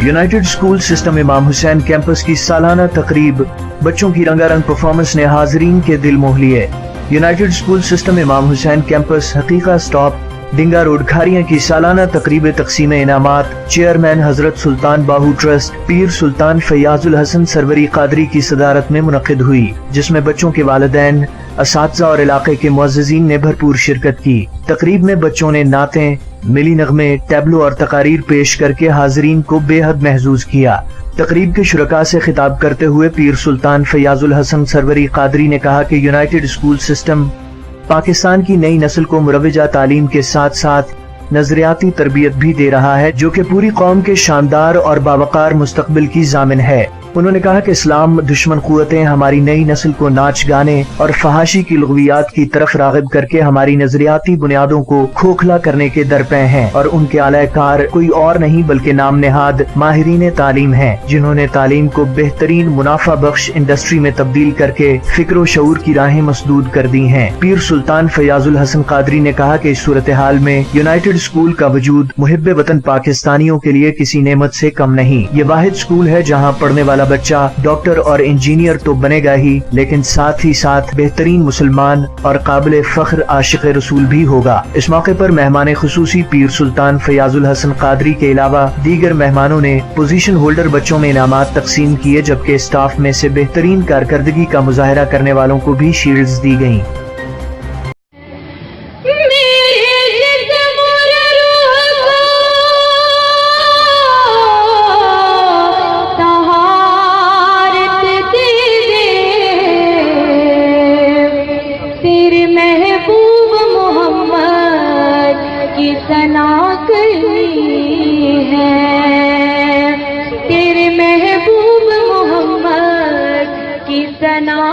United school system इमाम Hussain campus की सालाना तकरीब, बच्चों की रंगारंग परफॉर्मेंस ने हाजरीन के दिल मोह लिए। यूनाइटेड स्कूल सिस्टम इमाम Hussain campus हकीका stop डिंगा road Khariyan की सालाना तकरीब तकसीम इनामात चेयरमैन हजरत सुल्तान बाहू ट्रस्ट पीर सुल्तान फैयाजुल हसन सरवरी कादरी की सदारत में मुनक्किद हुई, जिसमें बच्चों के वालिदैन, असातिज़ा और इलाके के मुअज़्ज़िज़ीन ने भरपूर शिरकत की। तकरीब में बच्चों ने नातें, मिली नगमे, टैबलो और तकारीर पेश करके हाजरीन को बेहद महजूज किया। तकरीब के शुरका से खिताब करते हुए पीर सुल्तान फैयाजुल हसन सरवरी कादरी ने कहा कि यूनाइटेड स्कूल सिस्टम पाकिस्तान की नई नस्ल को मुरव्वजा तालीम के साथ साथ नजरियाती तरबियत भी दे रहा है, जो कि पूरी कौम के शानदार और बावकार मुस्तकबिल की जामिन है। उन्होंने कहा कि इस्लाम दुश्मन कुव्वतें हमारी नई नस्ल को नाच गाने और फहाशी की लुग़वियात की तरफ राग़िब करके हमारी नजरियाती बुनियादों को खोखला करने के दरपे हैं, और उनके आलाकार कोई और नहीं बल्कि नाम नेहाद माहिरीन तालीम हैं, जिन्होंने तालीम को बेहतरीन मुनाफा बख्श इंडस्ट्री में तब्दील करके फिक्र शऊर की राहें मसदूद कर दी हैं। पीर सुल्तान फैयाजुल हसन कादरी ने कहा कि इस सूरत हाल में यूनाइटेड स्कूल का वजूद मुहिब्बे वतन पाकिस्तानियों के लिए किसी नेमत से कम नहीं। ये वाहिद स्कूल है जहाँ पढ़ने वाला बच्चा डॉक्टर और इंजीनियर तो बनेगा ही, लेकिन साथ ही साथ बेहतरीन मुसलमान और काबिल फख्र आशिक रसूल भी होगा। इस मौके पर मेहमान खुसूसी पीर सुल्तान फैयाजुल हसन कादरी के अलावा दीगर मेहमानों ने पोजीशन होल्डर बच्चों में इनामात तकसीम किए, जबकि स्टाफ में से बेहतरीन कारकर्दगी का मुजाहरा करने वालों को भी शील्ड्स दी गयी। सना करनी है, तेरे महबूब मोहम्मद की सना